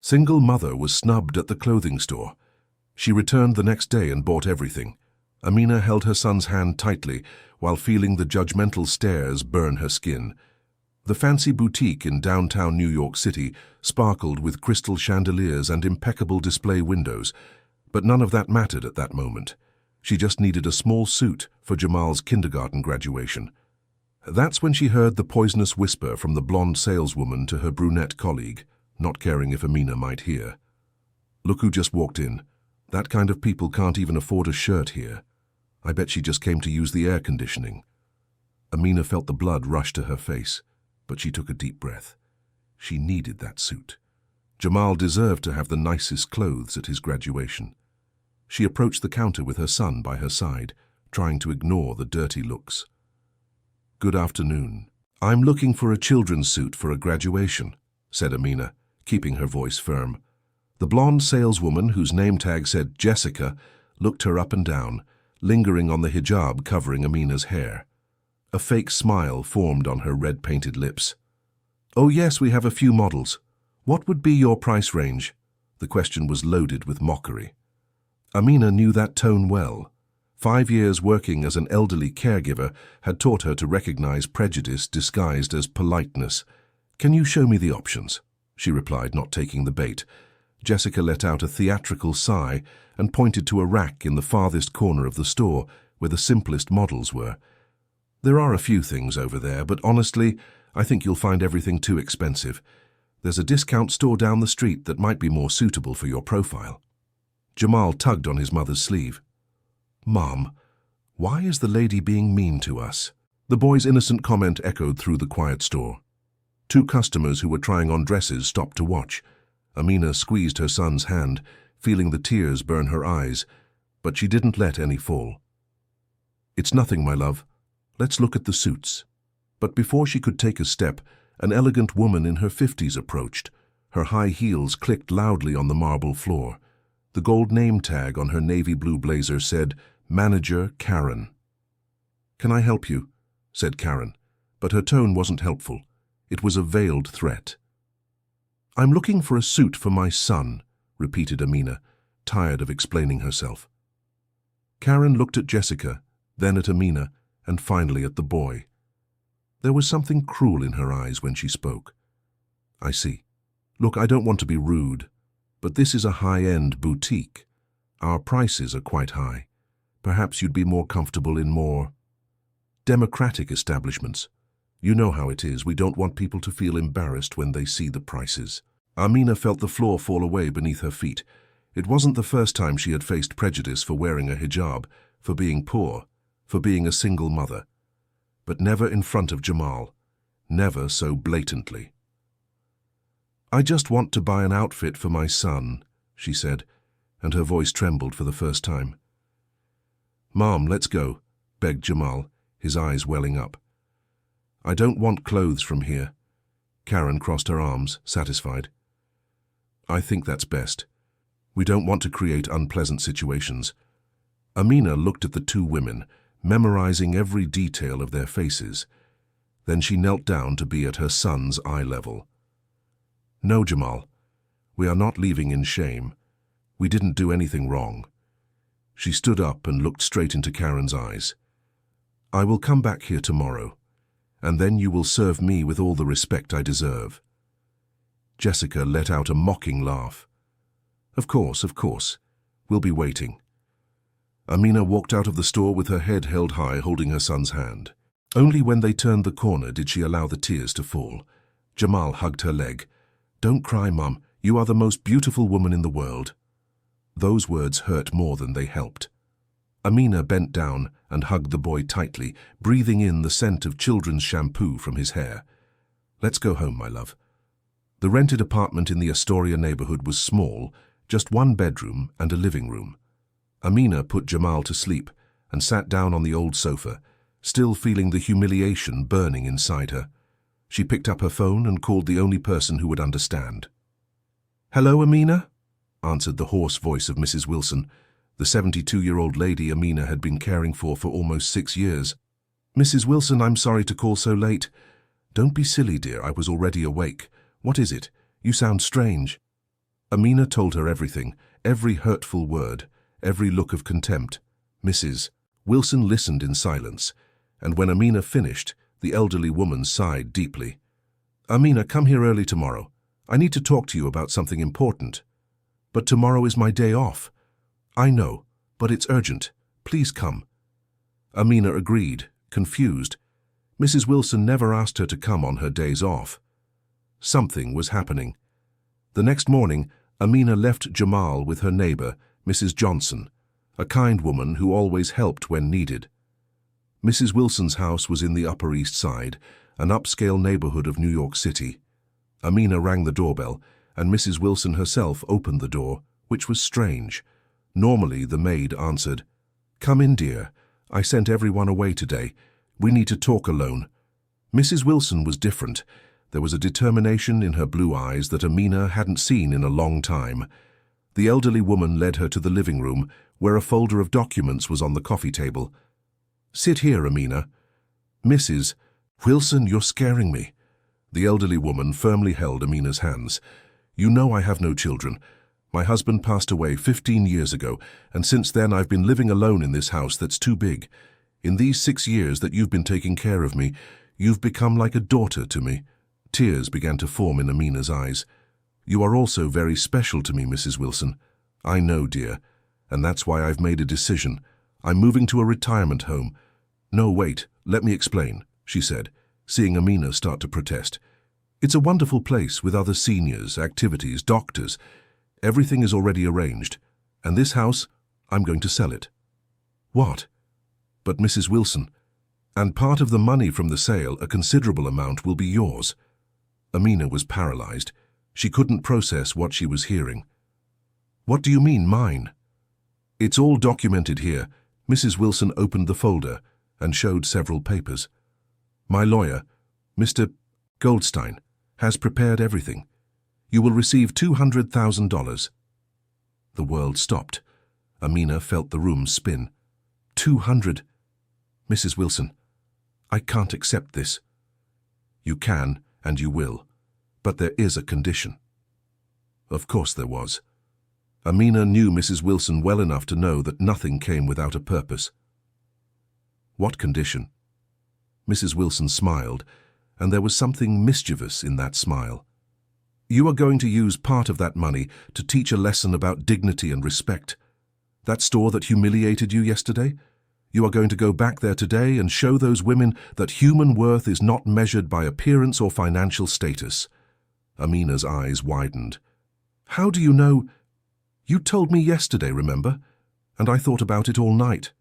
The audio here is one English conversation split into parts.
Single mother was snubbed at the clothing store. She returned the next day and bought everything. Amina held her son's hand tightly while feeling the judgmental stares burn her skin. The fancy boutique in downtown New York City sparkled with crystal chandeliers and impeccable display windows, but none of that mattered at that moment. She just needed a small suit for Jamal's kindergarten graduation. That's when she heard the poisonous whisper from the blonde saleswoman to her brunette colleague, not caring if Amina might hear. "Look who just walked in. That kind of people can't even afford a shirt here. I bet she just came to use the air conditioning." Amina felt the blood rush to her face, but she took a deep breath. She needed that suit. Jamal deserved to have the nicest clothes at his graduation. She approached the counter with her son by her side, trying to ignore the dirty looks. "Good afternoon. I'm looking for a children's suit for a graduation," said Amina, keeping her voice firm. The blonde saleswoman, whose name tag said Jessica, looked her up and down, lingering on the hijab covering Amina's hair. A fake smile formed on her red-painted lips. "Oh yes, we have a few models. What would be your price range?" The question was loaded with mockery. Amina knew that tone well. 5 years working as an elderly caregiver had taught her to recognize prejudice disguised as politeness. "Can you show me the options?" she replied, not taking the bait. Jessica let out a theatrical sigh and pointed to a rack in the farthest corner of the store where the simplest models were. "There are a few things over there, but honestly, I think you'll find everything too expensive. There's a discount store down the street that might be more suitable for your profile." Jamal tugged on his mother's sleeve. "Mom, why is the lady being mean to us?" The boy's innocent comment echoed through the quiet store. 2 customers who were trying on dresses stopped to watch. Amina squeezed her son's hand, feeling the tears burn her eyes, but she didn't let any fall. "It's nothing, my love. Let's look at the suits." But before she could take a step, an elegant woman in her 50s approached. Her high heels clicked loudly on the marble floor. The gold name tag on her navy blue blazer said, "Manager Karen." "Can I help you?" said Karen, but her tone wasn't helpful. It was a veiled threat. "I'm looking for a suit for my son," repeated Amina, tired of explaining herself. Karen looked at Jessica, then at Amina, and finally at the boy. There was something cruel in her eyes when she spoke. "I see. Look, I don't want to be rude, but this is a high-end boutique. Our prices are quite high. Perhaps you'd be more comfortable in more democratic establishments. You know how it is. We don't want people to feel embarrassed when they see the prices." Amina felt the floor fall away beneath her feet. It wasn't the first time she had faced prejudice for wearing a hijab, for being poor, for being a single mother. But never in front of Jamal. Never so blatantly. "I just want to buy an outfit for my son," she said, and her voice trembled for the first time. "Mom, let's go," begged Jamal, his eyes welling up. "I don't want clothes from here." Karen crossed her arms, satisfied. "I think that's best. We don't want to create unpleasant situations." Amina looked at the 2 women, memorizing every detail of their faces. Then she knelt down to be at her son's eye level. "No, Jamal, we are not leaving in shame. We didn't do anything wrong." She stood up and looked straight into Karen's eyes. "I will come back here tomorrow, and then you will serve me with all the respect I deserve." Jessica let out a mocking laugh. Of course. We'll be waiting." Amina walked out of the store with her head held high, holding her son's hand. Only when they turned the corner did she allow the tears to fall. Jamal hugged her leg. "Don't cry, Mum. You are the most beautiful woman in the world." Those words hurt more than they helped. Amina bent down and hugged the boy tightly, breathing in the scent of children's shampoo from his hair. "Let's go home, my love." The rented apartment in the Astoria neighborhood was small, just 1 bedroom and a living room. Amina put Jamal to sleep and sat down on the old sofa, still feeling the humiliation burning inside her. She picked up her phone and called the only person who would understand. "Hello, Amina?" answered the hoarse voice of Mrs. Wilson, the 72-year-old lady Amina had been caring for almost 6 years. "Mrs. Wilson, I'm sorry to call so late." "Don't be silly, dear. I was already awake. What is it? You sound strange." Amina told her everything, every hurtful word, every look of contempt. Mrs. Wilson listened in silence, and when Amina finished, the elderly woman sighed deeply. Amina, come here early tomorrow. I need to talk to you about something important. But tomorrow is my day off. I know, but it's urgent. Please come. Amina agreed, confused. Mrs. Wilson never asked her to come on her days off. Something was happening. The next morning, Amina left Jamal with her neighbor, Mrs. Johnson, a kind woman who always helped when needed. Mrs. Wilson's house was in the Upper East Side, an upscale neighborhood of New York City. Amina rang the doorbell, and Mrs. Wilson herself opened the door, which was strange. Normally, the maid answered, "Come in, dear. I sent everyone away today. We need to talk alone." Mrs. Wilson was different. There was a determination in her blue eyes that Amina hadn't seen in a long time. The elderly woman led her to the living room, where a folder of documents was on the coffee table. "Sit here, Amina." "Mrs. Wilson, you're scaring me." The elderly woman firmly held Amina's hands. "You know I have no children. My husband passed away 15 years ago, and since then I've been living alone in this house that's too big. In these 6 years that you've been taking care of me, you've become like a daughter to me." Tears began to form in Amina's eyes. "You are also very special to me, Mrs. Wilson." "I know, dear, and that's why I've made a decision. I'm moving to a retirement home." "No, wait, let me explain," she said, seeing Amina start to protest. "It's a wonderful place with other seniors, activities, doctors. Everything is already arranged. And this house, I'm going to sell it." "What?" "But Mrs. Wilson, and part of the money from the sale, a considerable amount, will be yours." Amina was paralyzed. She couldn't process what she was hearing. "What do you mean, mine?" "It's all documented here." Mrs. Wilson opened the folder and showed several papers. "My lawyer, Mr. Goldstein, has prepared everything. You will receive $200,000. The world stopped. Amina felt the room spin. 200. "Mrs. Wilson, I can't accept this." "You can, and you will. But there is a condition." Of course there was. Amina knew Mrs. Wilson well enough to know that nothing came without a purpose. "What condition?" Mrs. Wilson smiled, and there was something mischievous in that smile. "You are going to use part of that money to teach a lesson about dignity and respect. That store that humiliated you yesterday? You are going to go back there today and show those women that human worth is not measured by appearance or financial status." Amina's eyes widened. "How do you know? You told me yesterday, remember? And I thought about it all night.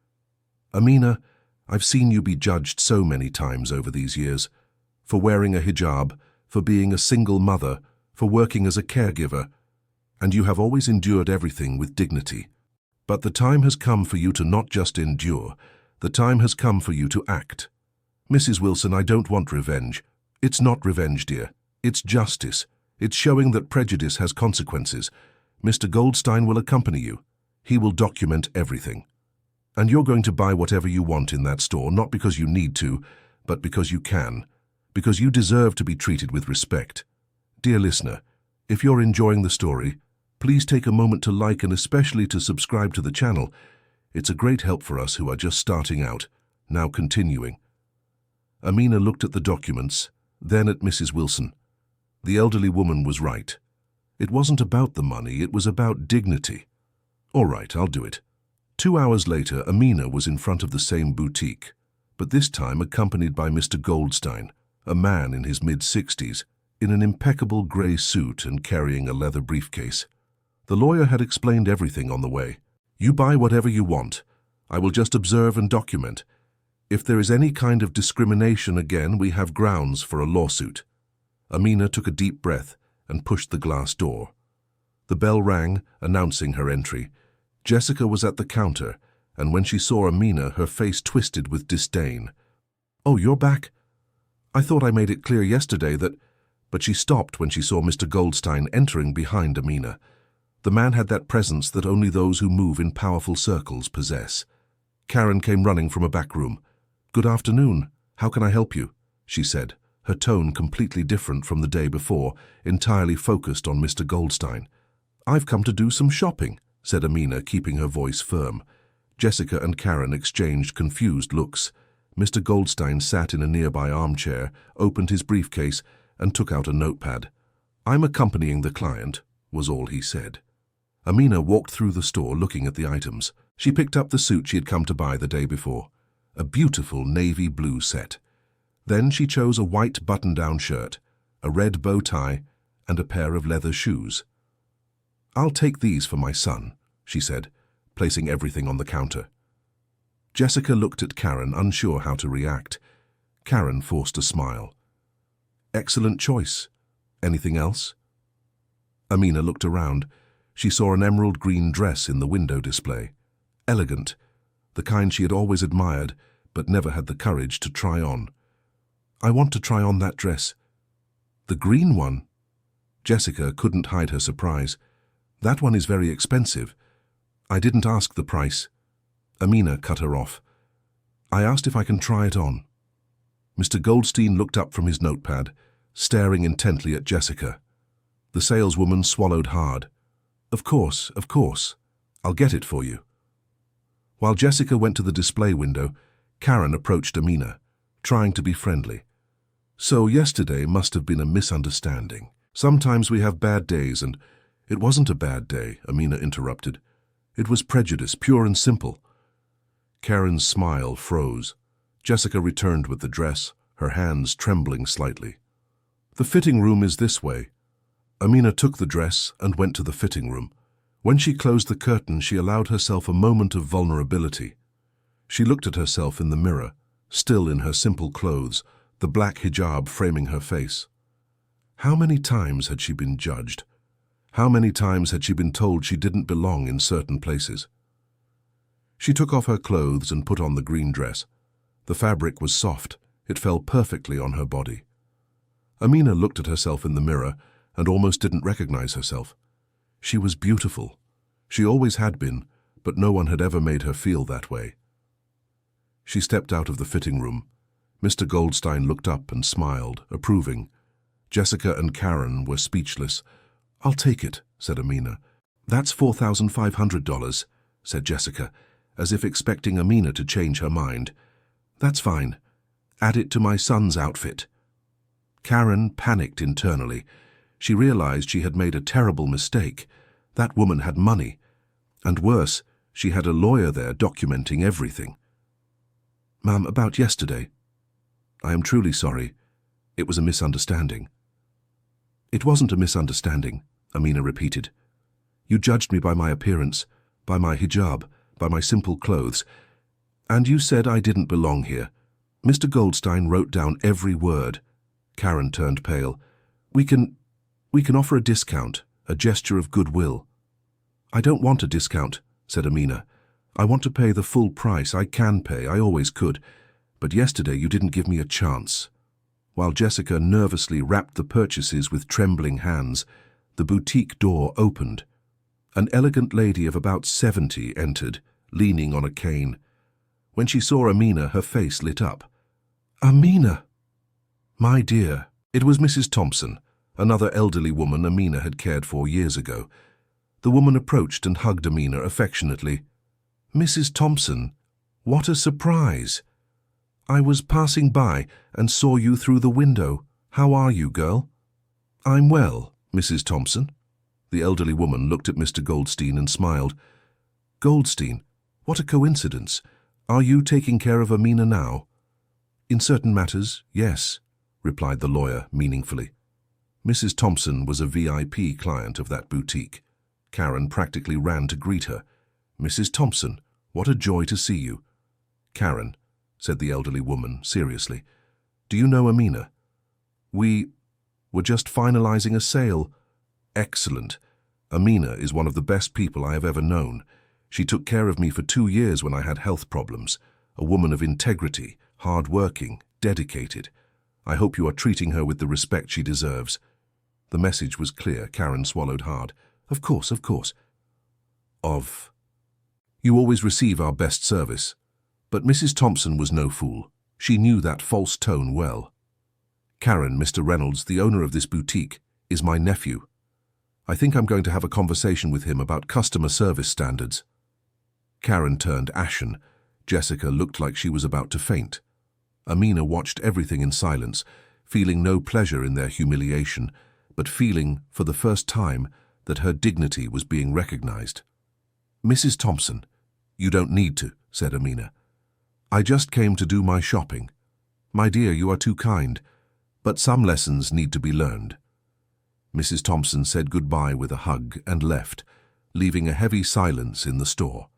Amina, I've seen you be judged so many times over these years. For wearing a hijab, for being a single mother, for working as a caregiver. And you have always endured everything with dignity. But the time has come for you to not just endure, the time has come for you to act. Mrs. Wilson, I don't want revenge. It's not revenge, dear. It's justice. It's showing that prejudice has consequences. Mr. Goldstein will accompany you. He will document everything. And you're going to buy whatever you want in that store, not because you need to, but because you can. Because you deserve to be treated with respect. Dear listener, if you're enjoying the story, please take a moment to like and especially to subscribe to the channel. It's a great help for us who are just starting out, now continuing. Amina looked at the documents, then at Mrs. Wilson. The elderly woman was right. It wasn't about the money, it was about dignity. All right, I'll do it. 2 hours later, Amina was in front of the same boutique, but this time accompanied by Mr. Goldstein, a man in his mid-60s, in an impeccable grey suit and carrying a leather briefcase. The lawyer had explained everything on the way. You buy whatever you want. I will just observe and document. If there is any kind of discrimination again, we have grounds for a lawsuit. Amina took a deep breath and pushed the glass door. The bell rang, announcing her entry. Jessica was at the counter, and when she saw Amina, her face twisted with disdain. "Oh, you're back? I thought I made it clear yesterday that—" But she stopped when she saw Mr. Goldstein entering behind Amina. The man had that presence that only those who move in powerful circles possess. Karen came running from a back room. "Good afternoon. How can I help you?" she said, her tone completely different from the day before, entirely focused on Mr. Goldstein. "I've come to do some shopping," said Amina, keeping her voice firm. Jessica and Karen exchanged confused looks. Mr. Goldstein sat in a nearby armchair, opened his briefcase, and took out a notepad. "I'm accompanying the client," was all he said. Amina walked through the store looking at the items. She picked up the suit she had come to buy the day before, a beautiful navy blue set. Then she chose a white button-down shirt, a red bow tie, and a pair of leather shoes. "I'll take these for my son," she said, placing everything on the counter. Jessica looked at Karen, unsure how to react. Karen forced a smile. "Excellent choice. Anything else?" Amina looked around. She saw an emerald green dress in the window display. Elegant, the kind she had always admired, but never had the courage to try on. "I want to try on that dress." "The green one?" Jessica couldn't hide her surprise. "That one is very expensive. I didn't ask the price." Amina cut her off. "I asked if I can try it on." Mr. Goldstein looked up from his notepad, staring intently at Jessica. The saleswoman swallowed hard. Of course. I'll get it for you." While Jessica went to the display window, Karen approached Amina, trying to be friendly. "So yesterday must have been a misunderstanding. Sometimes we have bad days, and—" "It wasn't a bad day," Amina interrupted. "It was prejudice, pure and simple." Karen's smile froze. Jessica returned with the dress, her hands trembling slightly. "The fitting room is this way." Amina took the dress and went to the fitting room. When she closed the curtain, she allowed herself a moment of vulnerability. She looked at herself in the mirror, still in her simple clothes, the black hijab framing her face. How many times had she been judged? How many times had she been told she didn't belong in certain places? She took off her clothes and put on the green dress. The fabric was soft. It fell perfectly on her body. Amina looked at herself in the mirror and almost didn't recognize herself. She was beautiful. She always had been, but no one had ever made her feel that way. She stepped out of the fitting room. Mr. Goldstein looked up and smiled, approving. Jessica and Karen were speechless. "I'll take it," said Amina. "That's $4,500, said Jessica, as if expecting Amina to change her mind. "That's fine. Add it to my son's outfit." Karen panicked internally. She realized she had made a terrible mistake. That woman had money. And worse, she had a lawyer there documenting everything. "Ma'am, about yesterday. I am truly sorry. It was a misunderstanding." "It wasn't a misunderstanding," Amina repeated. "You judged me by my appearance, by my hijab, by my simple clothes. And you said I didn't belong here. Mr. Goldstein wrote down every word." Karen turned pale. We can offer a discount, a gesture of goodwill." "I don't want a discount," said Amina. "I want to pay the full price. I can pay, I always could. But yesterday you didn't give me a chance." While Jessica nervously wrapped the purchases with trembling hands, the boutique door opened. An elegant lady of about 70 entered, leaning on a cane. When she saw Amina, her face lit up. "Amina!" "My dear." It was Mrs. Thompson, another elderly woman Amina had cared for years ago. The woman approached and hugged Amina affectionately. "Mrs. Thompson, what a surprise! I was passing by and saw you through the window. How are you, girl?" "I'm well, Mrs. Thompson." The elderly woman looked at Mr. Goldstein and smiled. "Goldstein, what a coincidence. Are you taking care of Amina now?" "In certain matters, yes," replied the lawyer meaningfully. Mrs. Thompson was a VIP client of that boutique. Karen practically ran to greet her. "Mrs. Thompson, what a joy to see you." "Karen," said the elderly woman seriously, "do you know Amina?" We're just finalizing a sale." "Excellent. Amina is one of the best people I have ever known. She took care of me for 2 years when I had health problems. A woman of integrity, hard-working, dedicated. I hope you are treating her with the respect she deserves." The message was clear. Karen swallowed hard. Of course. You always receive our best service." But Mrs. Thompson was no fool. She knew that false tone well. "Karen, Mr. Reynolds, the owner of this boutique, is my nephew." I think I'm going to have a conversation with him about customer service standards." Karen turned ashen. Jessica looked like she was about to faint. Amina watched everything in silence, feeling no pleasure in their humiliation, but feeling, for the first time, that her dignity was being recognized. "Mrs. Thompson, you don't need to," said Amina. "I just came to do my shopping. My dear, you are too kind, but some lessons need to be learned." Mrs. Thompson said goodbye with a hug and left, leaving a heavy silence in the store.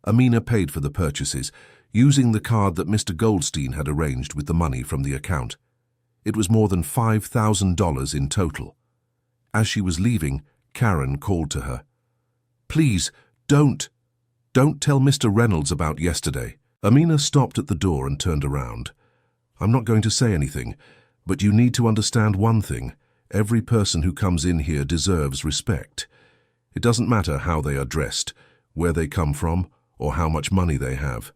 Amina paid for the purchases, using the card that Mr. Goldstein had arranged with the money from the account. It was more than $5,000 in total. As she was leaving, Karen called to her. "Please, don't tell Mr. Reynolds about yesterday." Amina stopped at the door and turned around. "I'm not going to say anything, but you need to understand one thing. Every person who comes in here deserves respect. It doesn't matter how they are dressed, where they come from, or how much money they have.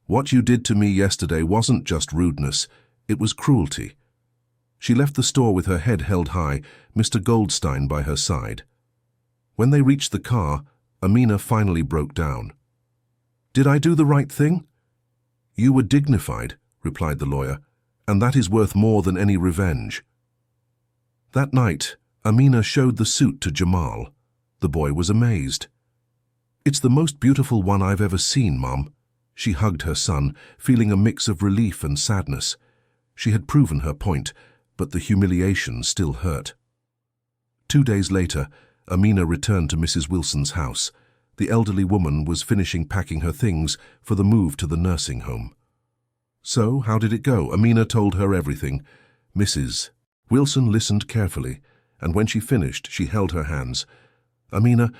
What you did to me yesterday wasn't just rudeness, it was cruelty." She left the store with her head held high, Mr. Goldstein by her side. When they reached the car, Amina finally broke down. "Did I do the right thing?" "You were dignified," replied the lawyer, "and that is worth more than any revenge." That night, Amina showed the suit to Jamal. The boy was amazed. "It's the most beautiful one I've ever seen, Mom." She hugged her son, feeling a mix of relief and sadness. She had proven her point, but the humiliation still hurt. 2 days later, Amina returned to Mrs. Wilson's house. The elderly woman was finishing packing her things for the move to the nursing home. "So, how did it go?" Amina told her everything. Mrs. Wilson listened carefully, and when she finished, she held her hands. "Amina,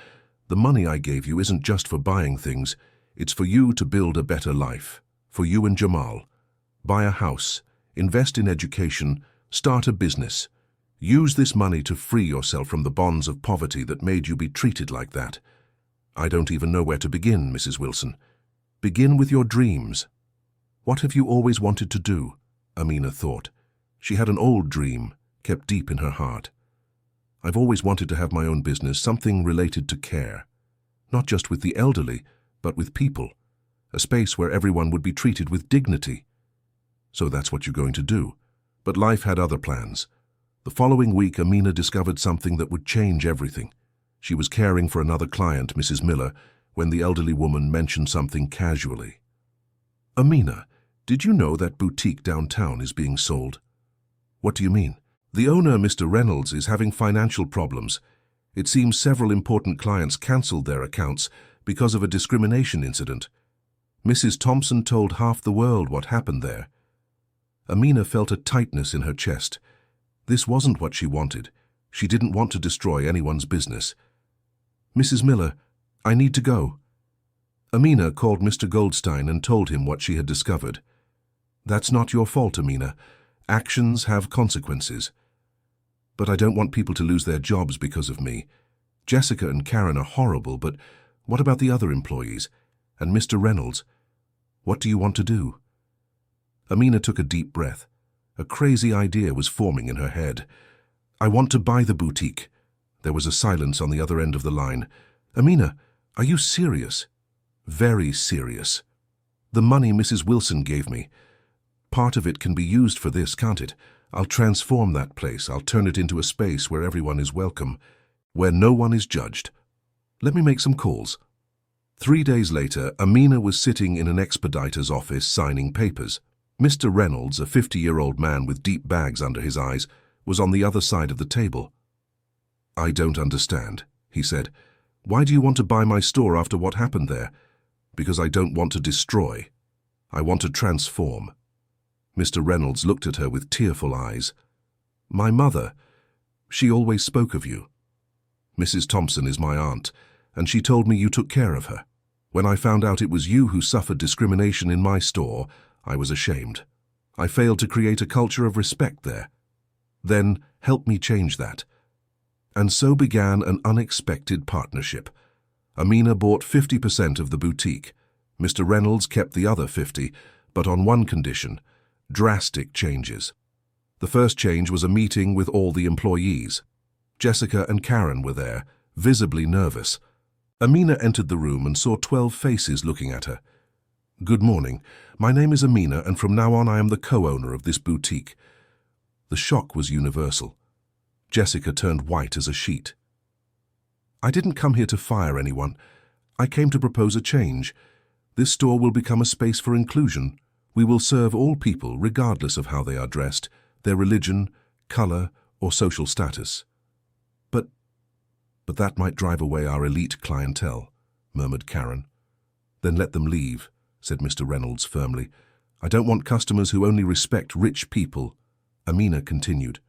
the money I gave you isn't just for buying things. It's for you to build a better life, for you and Jamal. Buy a house, invest in education, start a business. Use this money to free yourself from the bonds of poverty that made you be treated like that. I don't even know where to begin, Mrs. Wilson. Begin with your dreams." "What have you always wanted to do?" Amina thought. She had an old dream, kept deep in her heart. "I've always wanted to have my own business, something related to care. Not just with the elderly, but with people. A space where everyone would be treated with dignity." "So that's what you're going to do." But life had other plans. The following week, Amina discovered something that would change everything. She was caring for another client, Mrs. Miller, when the elderly woman mentioned something casually. "Amina, did you know that boutique downtown is being sold?" "What do you mean?" "The owner, Mr. Reynolds, is having financial problems. It seems several important clients cancelled their accounts because of a discrimination incident. Mrs. Thompson told half the world what happened there." Amina felt a tightness in her chest. This wasn't what she wanted. She didn't want to destroy anyone's business. "Mrs. Miller, I need to go." Amina called Mr. Goldstein and told him what she had discovered. "That's not your fault, Amina. Actions have consequences. But I don't want people to lose their jobs because of me. Jessica and Karen are horrible, but what about the other employees? And Mr. Reynolds? What do you want to do?" Amina took a deep breath. A crazy idea was forming in her head. "I want to buy the boutique." There was a silence on the other end of the line. "Amina, are you serious?" "Very serious. The money Mrs. Wilson gave me. Part of it can be used for this, can't it? I'll transform that place. I'll turn it into a space where everyone is welcome, where no one is judged. Let me make some calls." 3 days later, Amina was sitting in an expediter's office signing papers. Mr. Reynolds, a 50-year-old man with deep bags under his eyes, was on the other side of the table. "I don't understand," he said. "Why do you want to buy my store after what happened there?" "Because I don't want to destroy. I want to transform." Mr. Reynolds looked at her with tearful eyes. "My mother, she always spoke of you. Mrs. Thompson is my aunt, and she told me you took care of her. When I found out it was you who suffered discrimination in my store, I was ashamed. I failed to create a culture of respect there. Then help me change that." And so began an unexpected partnership. Amina bought 50% of the boutique. Mr. Reynolds kept the other 50%, but on one condition: drastic changes. The first change was a meeting with all the employees. Jessica and Karen were there, visibly nervous. Amina entered the room and saw 12 faces looking at her. "Good morning. My name is Amina, and from now on I am the co-owner of this boutique." The shock was universal. Jessica turned white as a sheet. "I didn't come here to fire anyone. I came to propose a change. This store will become a space for inclusion. We will serve all people regardless of how they are dressed, their religion, color, or social status." But that might drive away our elite clientele," murmured Karen. "Then let them leave," said Mr. Reynolds firmly. "I don't want customers who only respect rich people." Amina continued.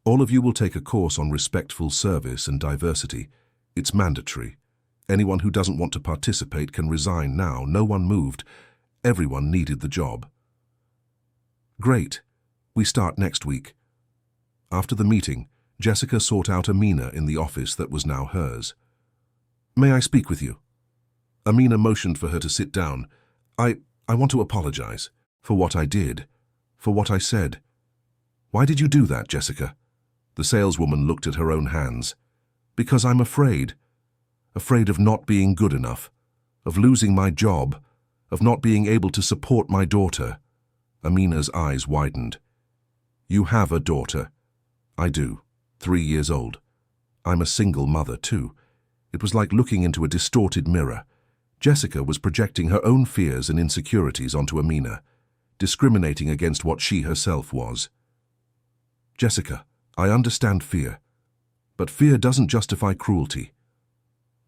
"All of you will take a course on respectful service and diversity. It's mandatory. Anyone who doesn't want to participate can resign now. No one moved. Everyone needed the job." "Great. We start next week." After the meeting, Jessica sought out Amina in the office that was now hers. "May I speak with you?" Amina motioned for her to sit down. I want to apologize for what I did, for what I said." "Why did you do that, Jessica?" The saleswoman looked at her own hands. "Because I'm afraid. Afraid of not being good enough, of losing my job, of not being able to support my daughter." Amina's eyes widened. "You have a daughter." "I do. 3 years old. I'm a single mother, too." It was like looking into a distorted mirror. Jessica was projecting her own fears and insecurities onto Amina, discriminating against what she herself was. "Jessica, I understand fear, but fear doesn't justify cruelty.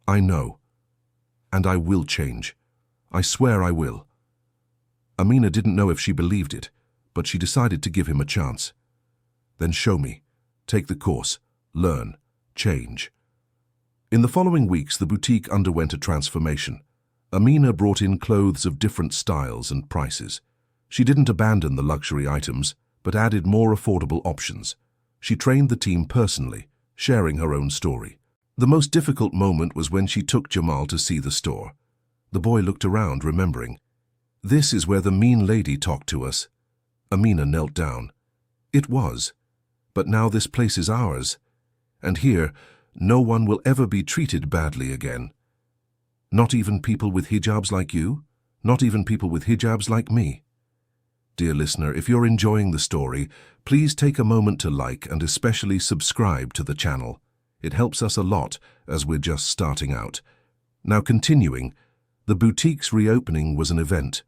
I know, and I will change. I swear I will." Amina didn't know if she believed it, but she decided to give him a chance. "Then show me. Take the course. Learn. Change." In the following weeks, the boutique underwent a transformation. Amina brought in clothes of different styles and prices. She didn't abandon the luxury items, but added more affordable options. She trained the team personally, sharing her own story. The most difficult moment was when she took Jamal to see the store. The boy looked around, remembering. "This is where the mean lady talked to us." Amina knelt down. "It was. But now this place is ours. And here, no one will ever be treated badly again. Not even people with hijabs like you? Not even people with hijabs like me?" Dear listener, if you're enjoying the story, please take a moment to like and especially subscribe to the channel. It helps us a lot as we're just starting out. Now continuing, the boutique's reopening was an event.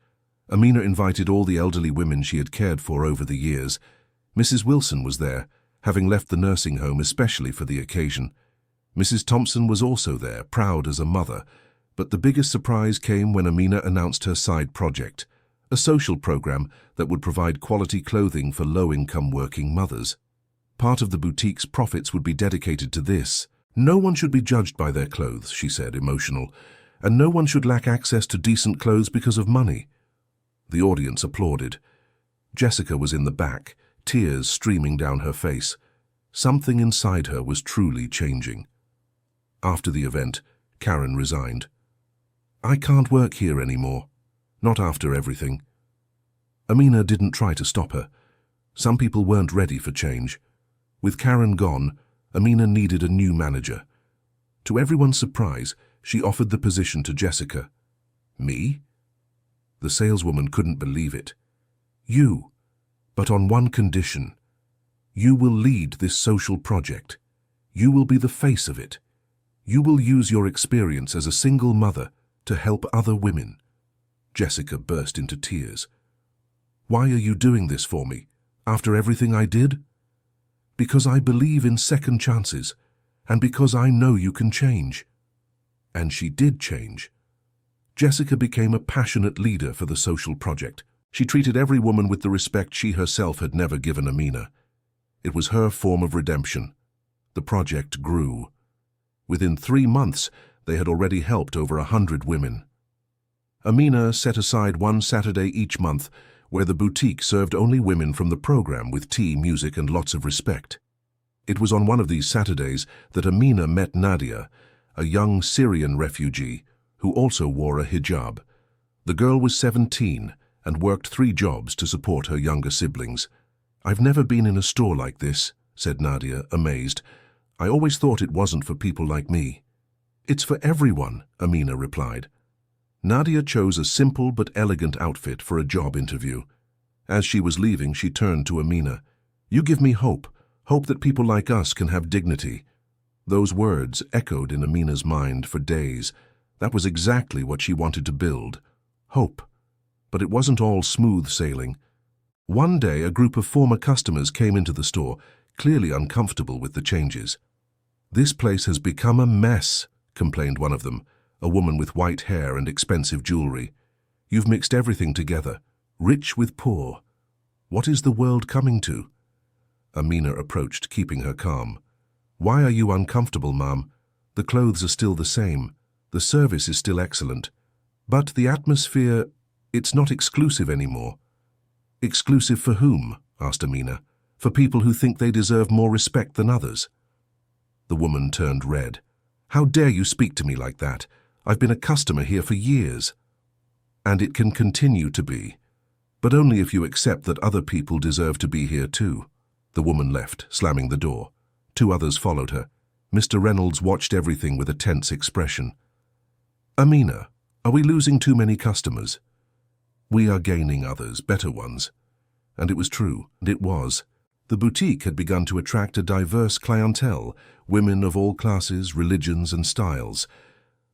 Amina invited all the elderly women she had cared for over the years. Mrs. Wilson was there, having left the nursing home especially for the occasion. Mrs. Thompson was also there, proud as a mother. But the biggest surprise came when Amina announced her side project, a social program that would provide quality clothing for low-income working mothers. Part of the boutique's profits would be dedicated to this. "No one should be judged by their clothes," she said, emotional, "and no one should lack access to decent clothes because of money." The audience applauded. Jessica was in the back, tears streaming down her face. Something inside her was truly changing. After the event, Karen resigned. "I can't work here anymore. Not after everything." Amina didn't try to stop her. Some people weren't ready for change. With Karen gone, Amina needed a new manager. To everyone's surprise, she offered the position to Jessica. "Me?" The saleswoman couldn't believe it. "You, but on one condition. You will lead this social project. You will be the face of it. You will use your experience as a single mother to help other women." Jessica burst into tears. "Why are you doing this for me, after everything I did?" "Because I believe in second chances, and because I know you can change." And she did change. Jessica became a passionate leader for the social project. She treated every woman with the respect she herself had never given Amina. It was her form of redemption. The project grew. Within 3 months, they had already helped over 100 women. Amina set aside one Saturday each month where the boutique served only women from the program with tea, music, and lots of respect. It was on one of these Saturdays that Amina met Nadia, a young Syrian refugee who also wore a hijab. The girl was 17 and worked 3 jobs to support her younger siblings. "I've never been in a store like this," said Nadia, amazed. I always thought it wasn't for people like me. It's for everyone, Amina replied. Nadia chose a simple but elegant outfit for a job interview. As she was leaving, she turned to Amina. You give me hope, hope that people like us can have dignity. Those words echoed in Amina's mind for days. That was exactly what she wanted to build. Hope. But it wasn't all smooth sailing. One day, a group of former customers came into the store, clearly uncomfortable with the changes. This place has become a mess, complained one of them, a woman with white hair and expensive jewelry. You've mixed everything together, rich with poor. What is the world coming to? Amina approached, keeping her calm. Why are you uncomfortable, ma'am? The clothes are still the same. The service is still excellent. But the atmosphere, it's not exclusive anymore. Exclusive for whom? Asked Amina. For people who think they deserve more respect than others. The woman turned red. How dare you speak to me like that? I've been a customer here for years. And it can continue to be. But only if you accept that other people deserve to be here too. The woman left, slamming the door. 2 others followed her. Mr. Reynolds watched everything with a tense expression. Amina, are we losing too many customers? We are gaining others, better ones. And it was true, and it was. The boutique had begun to attract a diverse clientele, women of all classes, religions, and styles.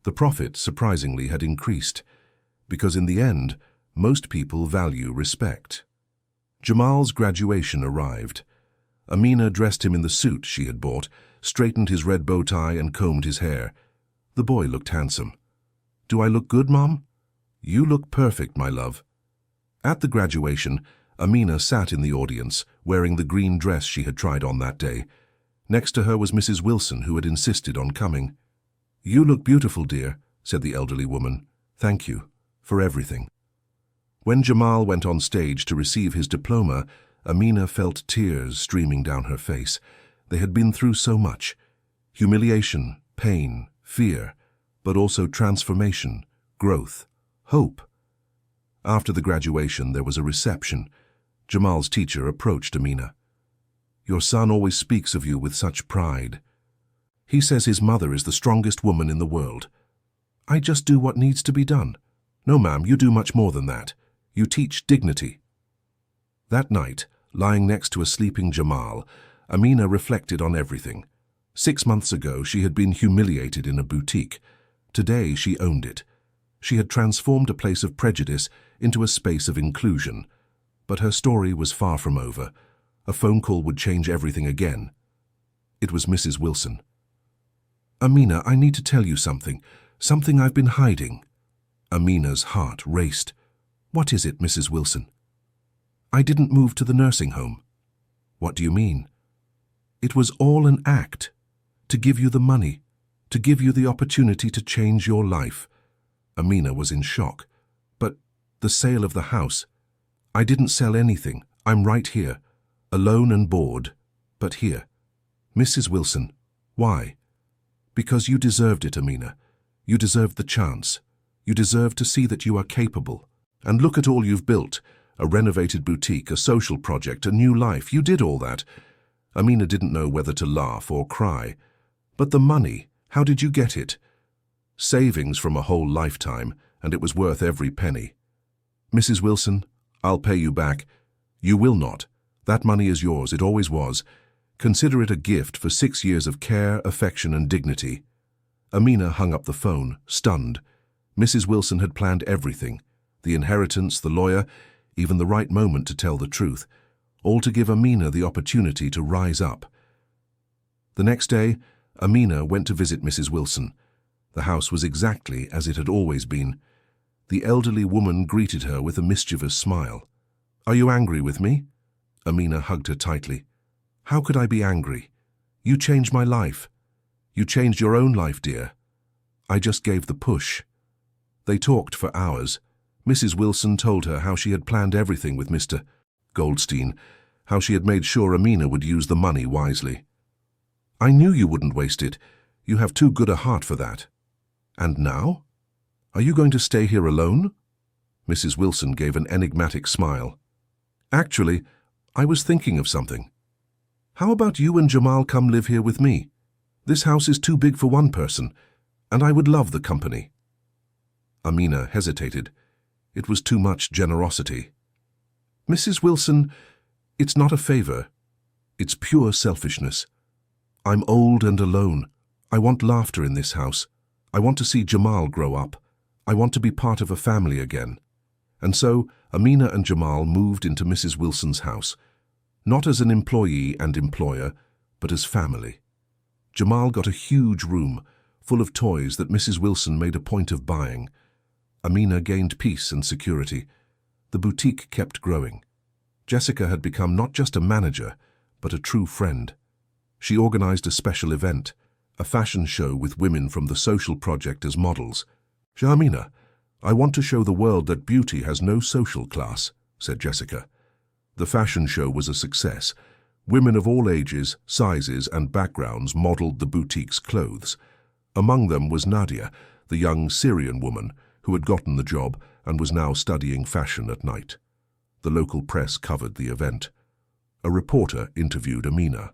The profit, surprisingly, had increased, because in the end, most people value respect. Jamal's graduation arrived. Amina dressed him in the suit she had bought, straightened his red bow tie, and combed his hair. The boy looked handsome. Do I look good, Mom? You look perfect, my love. At the graduation, Amina sat in the audience, wearing the green dress she had tried on that day. Next to her was Mrs. Wilson, who had insisted on coming. You look beautiful, dear, said the elderly woman. Thank you, for everything. When Jamal went on stage to receive his diploma, Amina felt tears streaming down her face. They had been through so much. Humiliation, pain, fear, but also transformation, growth, hope. After the graduation, there was a reception. Jamal's teacher approached Amina. Your son always speaks of you with such pride. He says his mother is the strongest woman in the world. I just do what needs to be done. No, ma'am, you do much more than that. You teach dignity. That night, lying next to a sleeping Jamal, Amina reflected on everything. 6 months ago, she had been humiliated in a boutique. Today, she owned it. She had transformed a place of prejudice into a space of inclusion. But her story was far from over. A phone call would change everything again. It was Mrs. Wilson. Amina, I need to tell you something. Something I've been hiding. Amina's heart raced. What is it, Mrs. Wilson? I didn't move to the nursing home. What do you mean? It was all an act. To give you the money. To give you the opportunity to change your life. Amina was in shock. But the sale of the house. I didn't sell anything. I'm right here. Alone and bored. But here. Mrs. Wilson. Why? Because you deserved it, Amina. You deserved the chance. You deserve to see that you are capable. And look at all you've built. A renovated boutique, a social project, a new life. You did all that. Amina didn't know whether to laugh or cry. But the money, how did you get it? Savings from a whole lifetime, and it was worth every penny. Mrs. Wilson, I'll pay you back. You will not. That money is yours. It always was. Consider it a gift for 6 years of care, affection, and dignity. Amina hung up the phone, stunned. Mrs. Wilson had planned everything. The inheritance, the lawyer, even the right moment to tell the truth, all to give Amina the opportunity to rise up. The next day, Amina went to visit Mrs. Wilson. The house was exactly as it had always been. The elderly woman greeted her with a mischievous smile. Are you angry with me? Amina hugged her tightly. How could I be angry? You changed my life. You changed your own life, dear. I just gave the push. They talked for hours. Mrs. Wilson told her how she had planned everything with Mr. Goldstein, how she had made sure Amina would use the money wisely. I knew you wouldn't waste it. You have too good a heart for that. And now? Are you going to stay here alone? Mrs. Wilson gave an enigmatic smile. Actually, I was thinking of something. How about you and Jamal come live here with me? This house is too big for one person, and I would love the company. Amina hesitated. It was too much generosity. Mrs. Wilson, it's not a favor. It's pure selfishness. I'm old and alone. I want laughter in this house. I want to see Jamal grow up. I want to be part of a family again. And so, Amina and Jamal moved into Mrs. Wilson's house, not as an employee and employer, but as family. Jamal got a huge room, full of toys that Mrs. Wilson made a point of buying. Amina gained peace and security. The boutique kept growing. Jessica had become not just a manager, but a true friend. She organized a special event, a fashion show with women from the social project as models. Amina, I want to show the world that beauty has no social class, said Jessica. The fashion show was a success. Women of all ages, sizes, and backgrounds modeled the boutique's clothes. Among them was Nadia, the young Syrian woman who had gotten the job and was now studying fashion at night. The local press covered the event. A reporter interviewed Amina.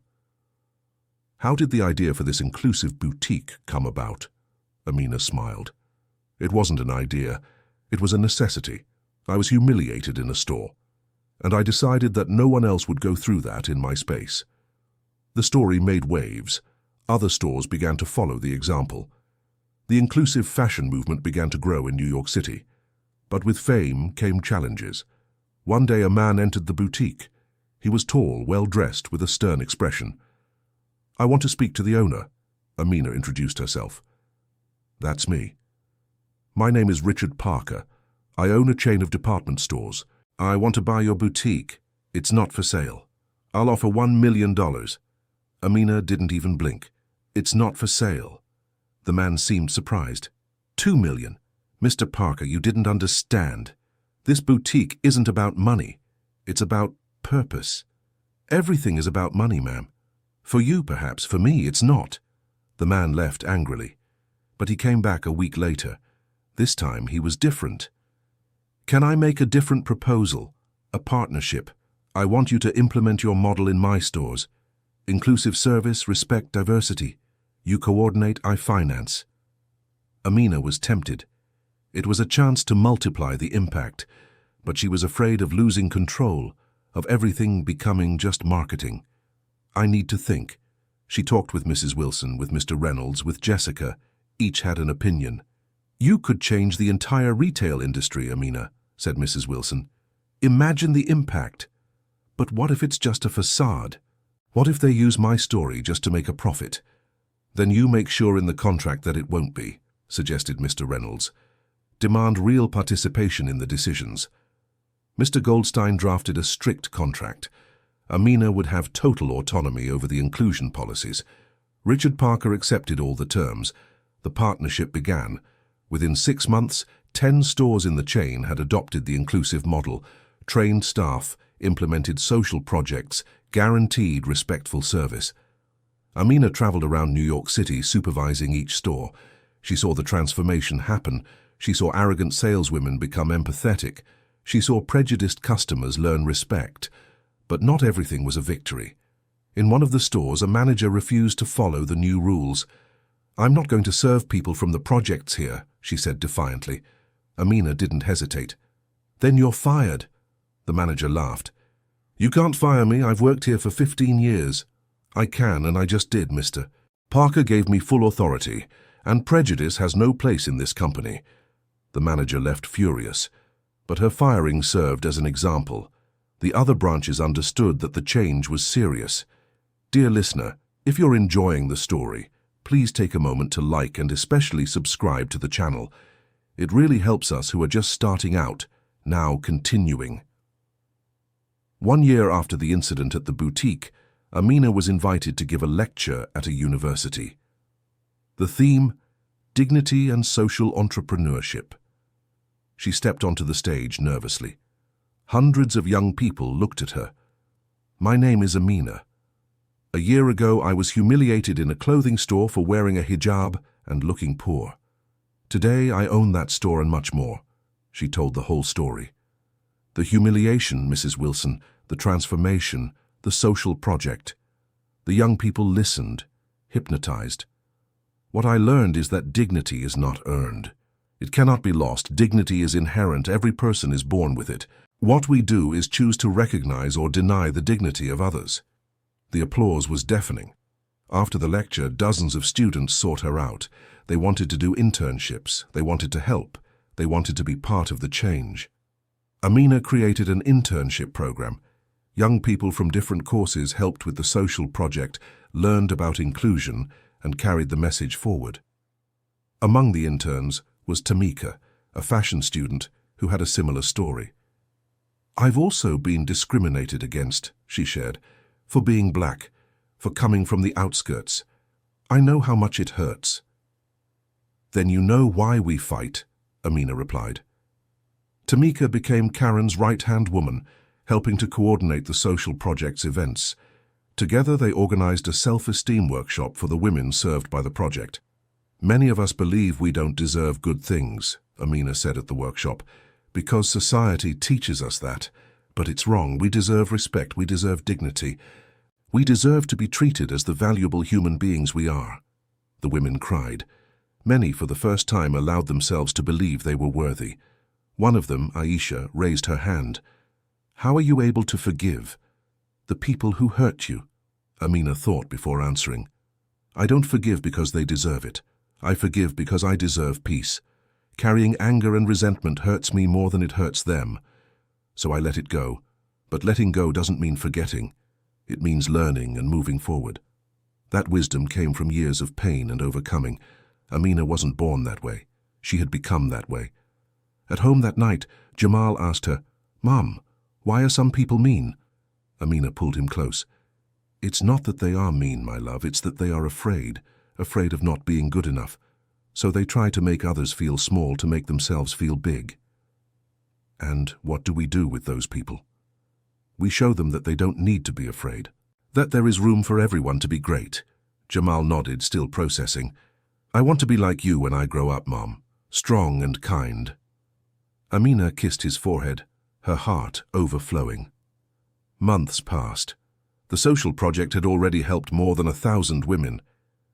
How did the idea for this inclusive boutique come about? Amina smiled. It wasn't an idea. It was a necessity. I was humiliated in a store, and I decided that no one else would go through that in my space. The story made waves. Other stores began to follow the example. The inclusive fashion movement began to grow in New York City. But with fame came challenges. One day a man entered the boutique. He was tall, well-dressed, with a stern expression. I want to speak to the owner, Amina introduced herself. That's me. My name is Richard Parker. I own a chain of department stores. I want to buy your boutique. It's not for sale. I'll offer $1 million. Amina didn't even blink. It's not for sale. The man seemed surprised. $2 million. Mr. Parker, you didn't understand. This boutique isn't about money. It's about purpose. Everything is about money, ma'am. For you, perhaps. For me, it's not. The man left angrily. But he came back a week later. This time he was different. Can I make a different proposal? A partnership. I want you to implement your model in my stores. Inclusive service, respect, diversity. You coordinate, I finance. Amina was tempted. It was a chance to multiply the impact, but she was afraid of losing control, of everything becoming just marketing. I need to think. She talked with Mrs. Wilson, with Mr. Reynolds, with Jessica. Each had an opinion. You could change the entire retail industry, Amina, said Mrs. Wilson. Imagine the impact. But what if it's just a facade? What if they use my story just to make a profit? Then you make sure in the contract that it won't be, suggested Mr. Reynolds. Demand real participation in the decisions. Mr. Goldstein drafted a strict contract. Amina would have total autonomy over the inclusion policies. Richard Parker accepted all the terms. The partnership began. Within 6 months, 10 stores in the chain had adopted the inclusive model, trained staff, implemented social projects, guaranteed respectful service. Amina traveled around New York City supervising each store. She saw the transformation happen. She saw arrogant saleswomen become empathetic. She saw prejudiced customers learn respect. But not everything was a victory. In one of the stores, a manager refused to follow the new rules. I'm not going to serve people from the projects here, she said defiantly. Amina didn't hesitate. Then you're fired. The manager laughed. You can't fire me. I've worked here for 15 years. I can, and I just did, mister. Parker gave me full authority, and prejudice has no place in this company. The manager left furious, but her firing served as an example. The other branches understood that the change was serious. Dear listener, if you're enjoying the story, please take a moment to like and especially subscribe to the channel. It really helps us who are just starting out, now continuing. 1 year after the incident at the boutique, Amina was invited to give a lecture at a university. The theme, Dignity and Social Entrepreneurship. She stepped onto the stage nervously. Hundreds of young people looked at her. My name is Amina. A year ago, I was humiliated in a clothing store for wearing a hijab and looking poor. Today, I own that store and much more. She told the whole story. The humiliation, Mrs. Wilson, the transformation, the social project. The young people listened. hypnotized. What I learned is that dignity is not earned. It cannot be lost. Dignity is inherent. Every person is born with it. What we do is choose to recognize or deny the dignity of others. The applause was deafening. After the lecture, dozens of students sought her out. They wanted to do internships. They wanted to help. They wanted to be part of the change. Amina created an internship program. Young people from different courses helped with the social project, learned about inclusion, and carried the message forward. Among the interns was Tamika, a fashion student who had a similar story. "I've also been discriminated against," she shared, "for being black, for coming from the outskirts. I know how much it hurts." "Then you know why we fight," Amina replied. Tamika became Karen's right-hand woman, helping to coordinate the social project's events. Together they organized a self-esteem workshop for the women served by the project. "Many of us believe we don't deserve good things," Amina said at the workshop, "because society teaches us that. But it's wrong. We deserve respect. We deserve dignity. We deserve to be treated as the valuable human beings we are." The women cried. Many, for the first time, allowed themselves to believe they were worthy. One of them, Aisha, raised her hand. "How are you able to forgive the people who hurt you?" Amina thought before answering. "I don't forgive because they deserve it. I forgive because I deserve peace. Carrying anger and resentment hurts me more than it hurts them. So I let it go. But letting go doesn't mean forgetting. It means learning and moving forward." That wisdom came from years of pain and overcoming. Amina wasn't born that way. She had become that way. At home that night, Jamal asked her, "Mom, why are some people mean?" Amina pulled him close. "It's not that they are mean, my love. It's that they are afraid of not being good enough. So they try to make others feel small to make themselves feel big." "And what do we do with those people?" "We show them that they don't need to be afraid, that there is room for everyone to be great." Jamal nodded, still processing. "I want to be like you when I grow up, Mom. Strong and kind." Amina kissed his forehead, her heart overflowing. Months passed. The social project had already helped more than 1,000 women.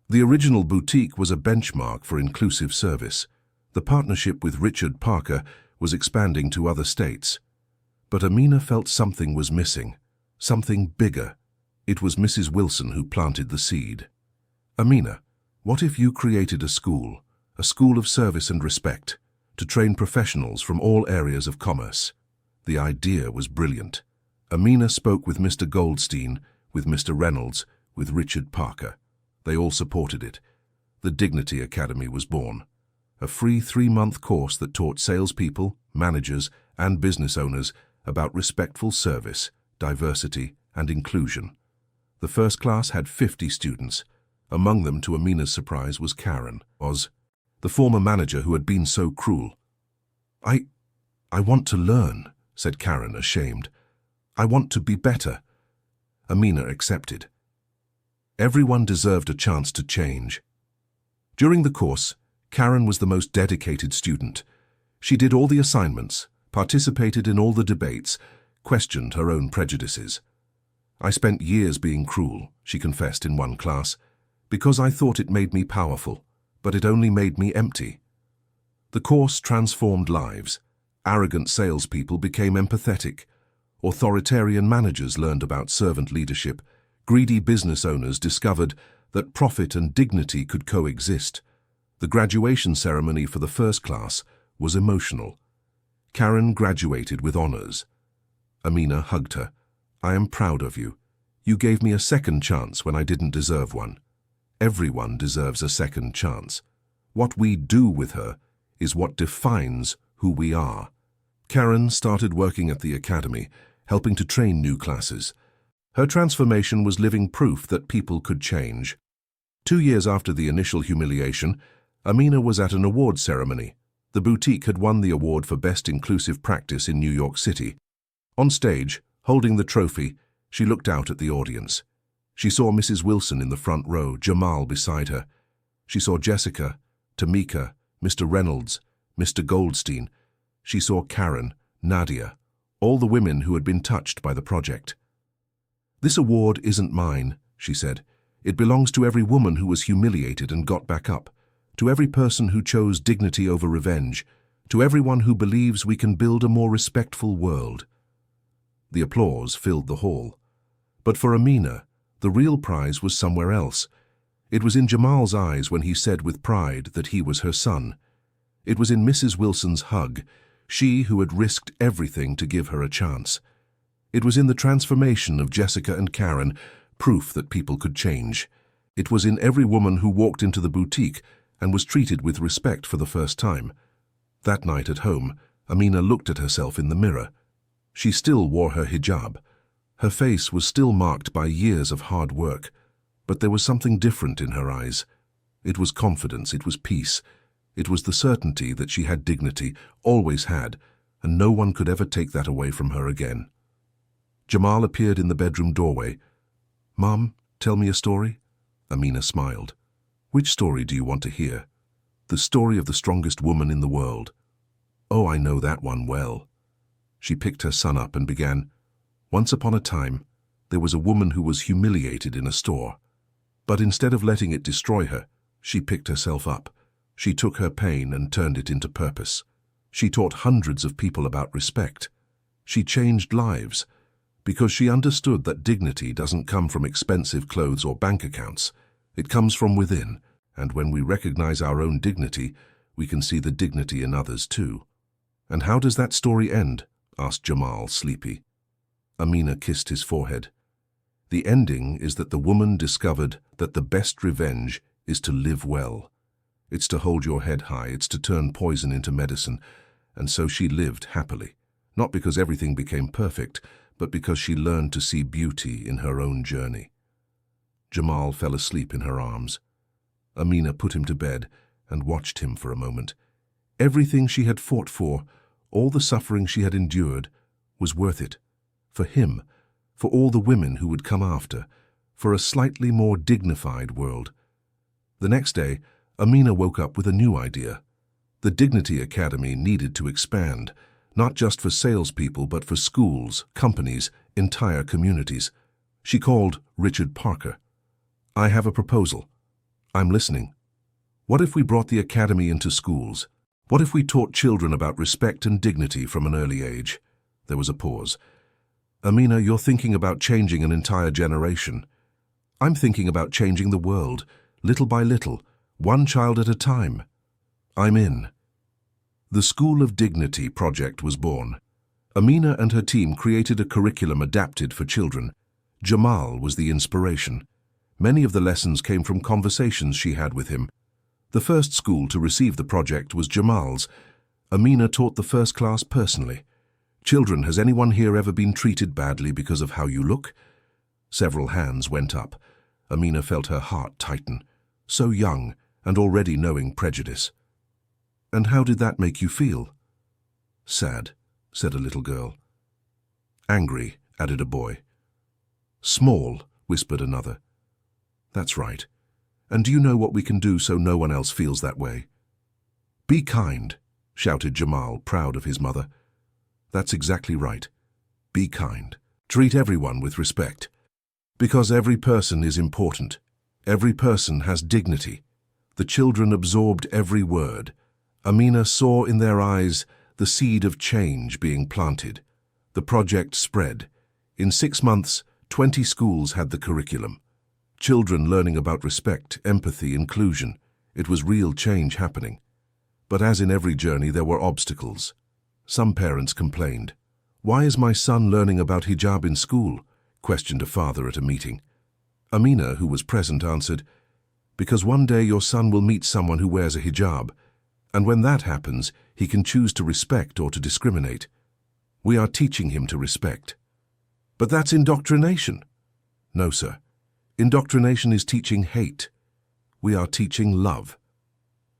The original boutique was a benchmark for inclusive service. The partnership with Richard Parker was expanding to other states. But Amina felt something was missing, something bigger. It was Mrs. Wilson who planted the seed. "Amina, what if you created a school of service and respect, to train professionals from all areas of commerce?" The idea was brilliant. Amina spoke with Mr. Goldstein, with Mr. Reynolds, with Richard Parker. They all supported it. The Dignity Academy was born. A free 3-month course that taught salespeople, managers, and business owners about respectful service, diversity, and inclusion. The first class had 50 students. Among them, to Amina's surprise, was Karen, the former manager who had been so cruel. I want to learn," said Karen, ashamed. "I want to be better." Amina accepted. Everyone deserved a chance to change. During the course, Karen was the most dedicated student. She did all the assignments, participated in all the debates, questioned her own prejudices. "I spent years being cruel," she confessed in one class, "because I thought it made me powerful, but it only made me empty." The course transformed lives. Arrogant salespeople became empathetic. Authoritarian managers learned about servant leadership. Greedy business owners discovered that profit and dignity could coexist. The graduation ceremony for the first class was emotional. Karen graduated with honors. Amina hugged her. "I am proud of you. You gave me a second chance when I didn't deserve one." Everyone deserves a second chance. What we do with her is what defines who we are. Karen started working at the academy, helping to train new classes. Her transformation was living proof that people could change. 2 years after the initial humiliation, Amina was at an award ceremony. The boutique had won the award for Best Inclusive Practice in New York City. On stage, holding the trophy, she looked out at the audience. She saw Mrs. Wilson in the front row, Jamal beside her. She saw Jessica, Tamika, Mr. Reynolds, Mr. Goldstein. She saw Karen, Nadia, all the women who had been touched by the project. "This award isn't mine," she said. It belongs to every woman who was humiliated and got back up, to every person who chose dignity over revenge, to everyone who believes we can build a more respectful world." The applause filled the hall. But for Amina, the real prize was somewhere else. It was in Jamal's eyes when he said with pride that he was her son. It was in Mrs. Wilson's hug, she who had risked everything to give her a chance. It was in the transformation of Jessica and Karen, proof that people could change. It was in every woman who walked into the boutique and was treated with respect for the first time. That night at home, Amina looked at herself in the mirror. She still wore her hijab. Her face was still marked by years of hard work, but there was something different in her eyes. It was confidence, it was peace. It was the certainty that she had dignity, always had, and no one could ever take that away from her again. Jamal appeared in the bedroom doorway. "Mom, tell me a story?" Amina smiled. "Which story do you want to hear?" "The story of the strongest woman in the world." "Oh, I know that one well." She picked her son up and began, "Once upon a time, there was a woman who was humiliated in a store. But instead of letting it destroy her, she picked herself up. She took her pain and turned it into purpose. She taught hundreds of people about respect. She changed lives, because she understood that dignity doesn't come from expensive clothes or bank accounts. It comes from within, and when we recognize our own dignity, we can see the dignity in others too." "And how does that story end?" asked Jamal, sleepy. Amina kissed his forehead. "The ending is that the woman discovered that the best revenge is to live well. It's to hold your head high, it's to turn poison into medicine, and so she lived happily, not because everything became perfect, but because she learned to see beauty in her own journey." Jamal fell asleep in her arms. Amina put him to bed and watched him for a moment. Everything she had fought for, all the suffering she had endured, was worth it. For him, for all the women who would come after, for a slightly more dignified world. The next day, Amina woke up with a new idea. The Dignity Academy needed to expand, not just for salespeople, but for schools, companies, entire communities. She called Richard Parker. "I have a proposal. I'm listening. What if we brought the academy into schools? What if we taught children about respect and dignity from an early age?" There was a pause. "Amina, you're thinking about changing an entire generation. I'm thinking about changing the world, little by little, one child at a time." "I'm in." The School of Dignity project was born. Amina and her team created a curriculum adapted for children. Jamal was the inspiration. Many of the lessons came from conversations she had with him. The first school to receive the project was Jamal's. Amina taught the first class personally. "Children, has anyone here ever been treated badly because of how you look?" Several hands went up. Amina felt her heart tighten. So young, and already knowing prejudice. "And how did that make you feel?" "Sad," said a little girl. "Angry," added a boy. "Small," whispered another. "That's right. And do you know what we can do so no one else feels that way?" "Be kind," shouted Jamal, proud of his mother. "That's exactly right. Be kind. Treat everyone with respect. Because every person is important. Every person has dignity." The children absorbed every word. Amina saw in their eyes the seed of change being planted. The project spread. In 6 months, 20 schools had the curriculum. Children learning about respect, empathy, inclusion. It was real change happening. But as in every journey, there were obstacles. Some parents complained. "Why is my son learning about hijab in school?" questioned a father at a meeting. Amina, who was present, answered, "Because one day your son will meet someone who wears a hijab, and when that happens, he can choose to respect or to discriminate. We are teaching him to respect." "But that's indoctrination." "No, sir. Indoctrination is teaching hate. We are teaching love."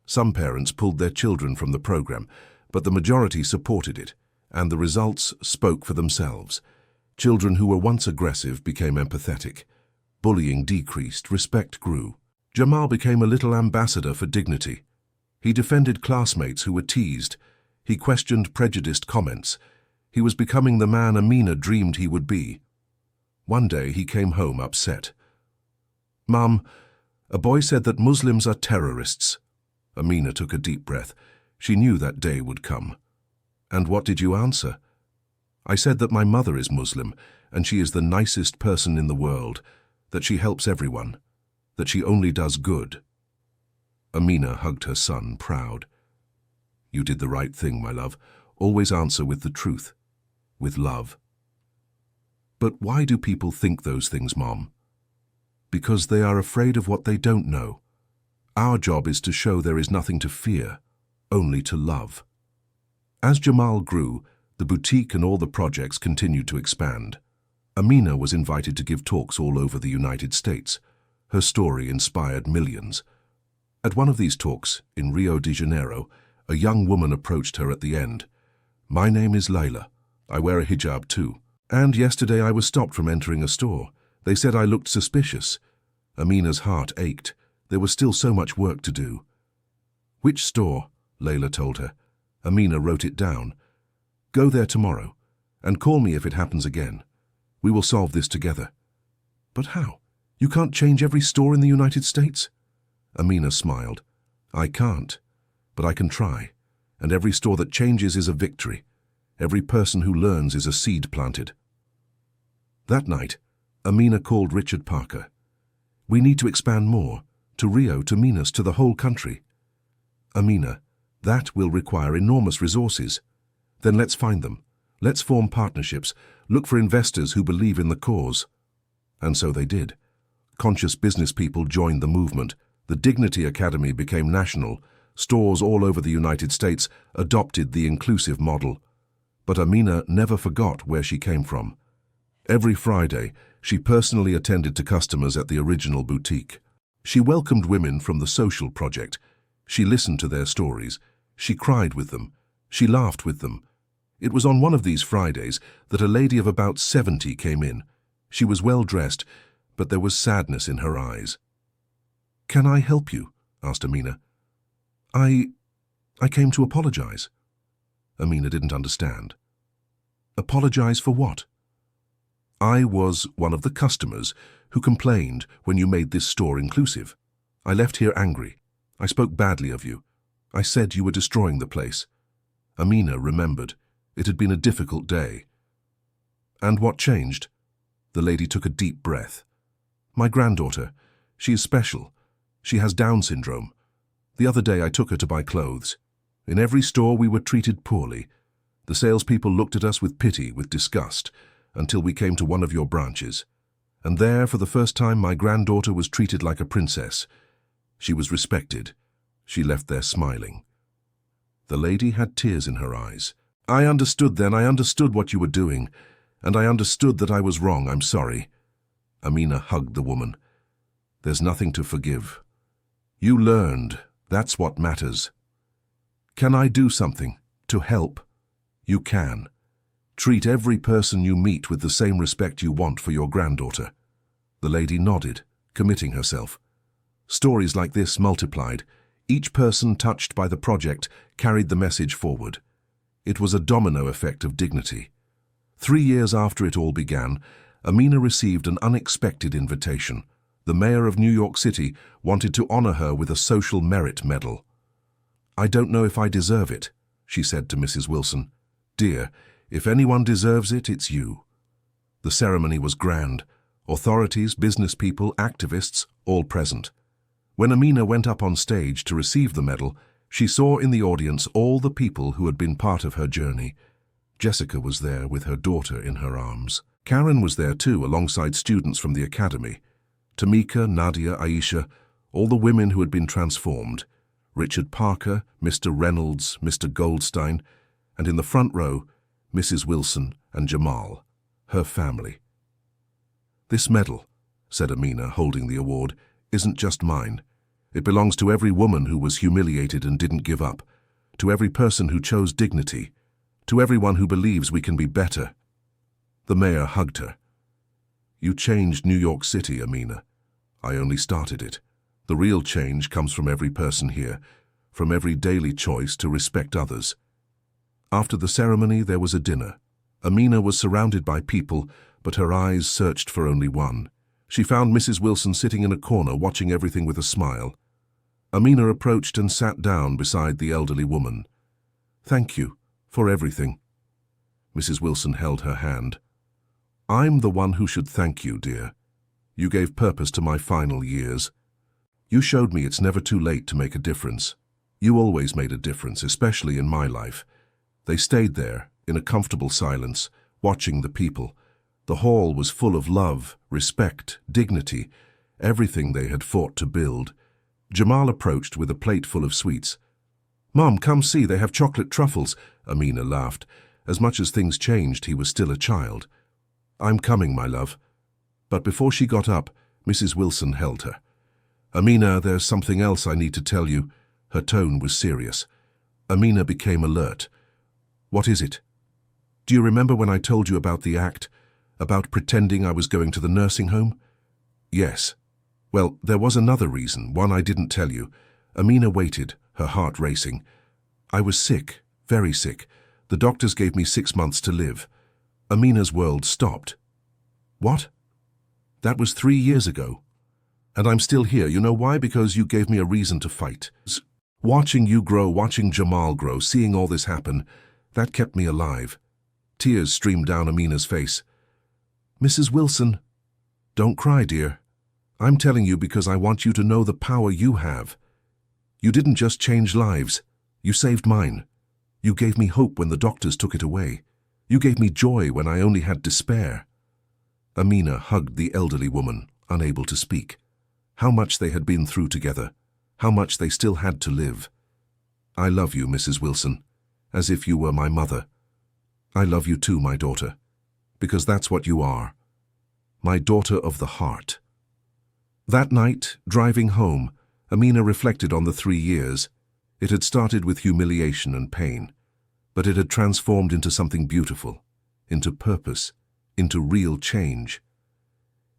Some parents pulled their children from the program, but the majority supported it, and the results spoke for themselves. Children who were once aggressive became empathetic. Bullying decreased, respect grew. Jamal became a little ambassador for dignity. He defended classmates who were teased. He questioned prejudiced comments. He was becoming the man Amina dreamed he would be. One day he came home upset. Mum, a boy said that Muslims are terrorists. Amina took a deep breath. She knew that day would come. And what did you answer? I said that my mother is Muslim, and she is the nicest person in the world, that she helps everyone, that she only does good. Amina hugged her son, proud. You did the right thing, my love. Always answer with the truth, with love. But why do people think those things, Mom? Because they are afraid of what they don't know. Our job is to show there is nothing to fear, only to love. As Jamal grew, the boutique and all the projects continued to expand. Amina was invited to give talks all over the United States. Her story inspired millions. At one of these talks, in Rio de Janeiro, a young woman approached her at the end. My name is Layla. I wear a hijab too. And yesterday I was stopped from entering a store. They said I looked suspicious. Amina's heart ached. There was still so much work to do. Which store? Layla told her. Amina wrote it down. Go there tomorrow, and call me if it happens again. We will solve this together. But how? You can't change every store in the United States? Amina smiled. I can't, but I can try. And every store that changes is a victory. Every person who learns is a seed planted. That night, Amina called Richard Parker. We need to expand more, to Rio, to Minas, to the whole country. Amina, that will require enormous resources. Then let's find them. Let's form partnerships, look for investors who believe in the cause. And so they did. Conscious business people joined the movement. The Dignity Academy became national. Stores all over the United States adopted the inclusive model. But Amina never forgot where she came from. Every Friday, she personally attended to customers at the original boutique. She welcomed women from the social project. She listened to their stories. She cried with them. She laughed with them. It was on one of these Fridays that a lady of about 70 came in. She was well dressed, but there was sadness in her eyes. Can I help you? Asked Amina. I came to apologize. Amina didn't understand. Apologize for what? I was one of the customers who complained when you made this store inclusive. I left here angry. I spoke badly of you. I said you were destroying the place. Amina remembered. It had been a difficult day. And what changed? The lady took a deep breath. My granddaughter. She is special. She has Down syndrome. The other day I took her to buy clothes. In every store we were treated poorly. The salespeople looked at us with pity, with disgust, until we came to one of your branches. And there, for the first time, my granddaughter was treated like a princess. She was respected. She left there smiling. The lady had tears in her eyes. I understood then. I understood what you were doing. And I understood that I was wrong. I'm sorry. Amina hugged the woman. There's nothing to forgive. You learned. That's what matters. Can I do something to help? You can. Treat every person you meet with the same respect you want for your granddaughter. The lady nodded, committing herself. Stories like this multiplied. Each person touched by the project carried the message forward. It was a domino effect of dignity. 3 years after it all began, Amina received an unexpected invitation. The mayor of New York City wanted to honor her with a Social Merit Medal. I don't know if I deserve it, she said to Mrs. Wilson. Dear, if anyone deserves it, it's you. The ceremony was grand. Authorities, business people, activists, all present. When Amina went up on stage to receive the medal, she saw in the audience all the people who had been part of her journey. Jessica was there with her daughter in her arms. Karen was there too, alongside students from the academy. Tamika, Nadia, Aisha, all the women who had been transformed. Richard Parker, Mr. Reynolds, Mr. Goldstein, and in the front row, Mrs. Wilson and Jamal, her family. This medal, said Amina, holding the award, isn't just mine. It belongs to every woman who was humiliated and didn't give up, to every person who chose dignity, to everyone who believes we can be better. The mayor hugged her. You changed New York City, Amina. I only started it. The real change comes from every person here, from every daily choice to respect others. After the ceremony, there was a dinner. Amina was surrounded by people, but her eyes searched for only one. She found Mrs. Wilson sitting in a corner watching everything with a smile. Amina approached and sat down beside the elderly woman. "Thank you for everything." Mrs. Wilson held her hand. "I'm the one who should thank you, dear. You gave purpose to my final years. You showed me it's never too late to make a difference. You always made a difference, especially in my life." They stayed there, in a comfortable silence, watching the people. The hall was full of love, respect, dignity, everything they had fought to build. Jamal approached with a plate full of sweets. "Mom, come see, they have chocolate truffles." Amina laughed. As much as things changed, he was still a child. "I'm coming, my love." But before she got up, Mrs. Wilson held her. "Amina, there's something else I need to tell you." Her tone was serious. Amina became alert. "What is it? Do you remember when I told you about the act? About pretending I was going to the nursing home?" "Yes." "Well, there was another reason, one I didn't tell you." Amina waited, her heart racing. "I was sick, very sick. The doctors gave me 6 months to live." Amina's world stopped. "What?" "That was 3 years ago. And I'm still here. You know why? Because you gave me a reason to fight. Watching you grow, watching Jamal grow, seeing all this happen, that kept me alive." Tears streamed down Amina's face. "Mrs. Wilson, don't cry, dear. I'm telling you because I want you to know the power you have. You didn't just change lives. You saved mine. You gave me hope when the doctors took it away. You gave me joy when I only had despair." Amina hugged the elderly woman, unable to speak. How much they had been through together. How much they still had to live. "I love you, Mrs. Wilson, as if you were my mother. I love you too, my daughter, because that's what you are. My daughter of the heart." That night, driving home, Amina reflected on the 3 years. It had started with humiliation and pain, but it had transformed into something beautiful, into purpose, into real change.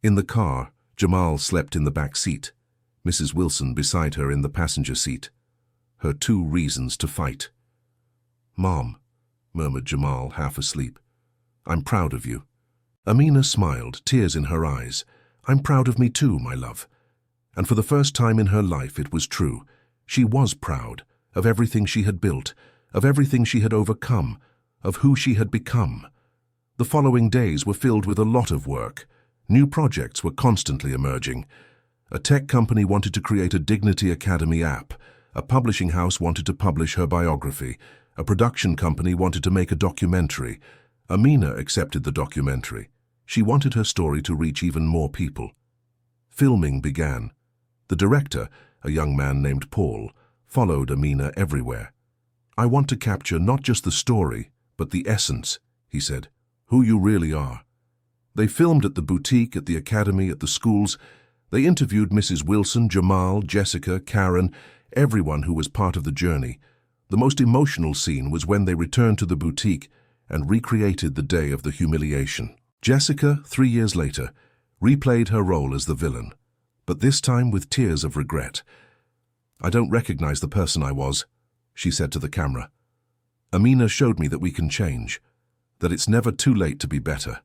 In the car, Jamal slept in the back seat, Mrs. Wilson beside her in the passenger seat. Her 2 reasons to fight. "Mom," murmured Jamal, half asleep, "I'm proud of you." Amina smiled, tears in her eyes. "I'm proud of me too, my love." And for the first time in her life it was true. She was proud of everything she had built, of everything she had overcome, of who she had become. The following days were filled with a lot of work. New projects were constantly emerging. A tech company wanted to create a Dignity Academy app. A publishing house wanted to publish her biography. A production company wanted to make a documentary. Amina accepted the documentary. She wanted her story to reach even more people. Filming began. The director, a young man named Paul, followed Amina everywhere. "I want to capture not just the story, but the essence," he said, "who you really are." They filmed at the boutique, at the academy, at the schools. They interviewed Mrs. Wilson, Jamal, Jessica, Karen, everyone who was part of the journey. The most emotional scene was when they returned to the boutique and recreated the day of the humiliation. Jessica, 3 years later, replayed her role as the villain, but this time with tears of regret. "I don't recognize the person I was," she said to the camera. "Amina showed me that we can change, that it's never too late to be better."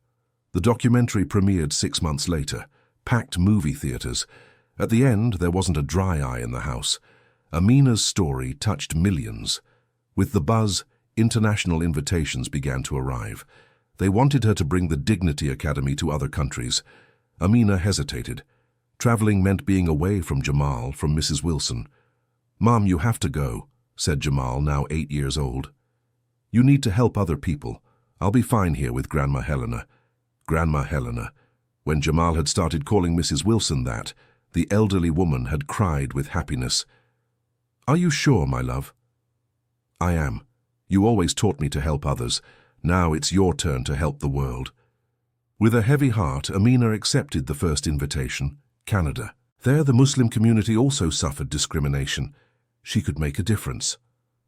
The documentary premiered 6 months later, packed movie theaters. At the end, there wasn't a dry eye in the house. Amina's story touched millions. With the buzz, international invitations began to arrive. They wanted her to bring the Dignity Academy to other countries. Amina hesitated. Traveling meant being away from Jamal, from Mrs. Wilson. "Mom, you have to go," said Jamal, now 8 years old. "You need to help other people. I'll be fine here with Grandma Helena." Grandma Helena. When Jamal had started calling Mrs. Wilson that, the elderly woman had cried with happiness. "Are you sure, my love?" "I am. You always taught me to help others. Now it's your turn to help the world." With a heavy heart, Amina accepted the first invitation, Canada. There, the Muslim community also suffered discrimination. She could make a difference.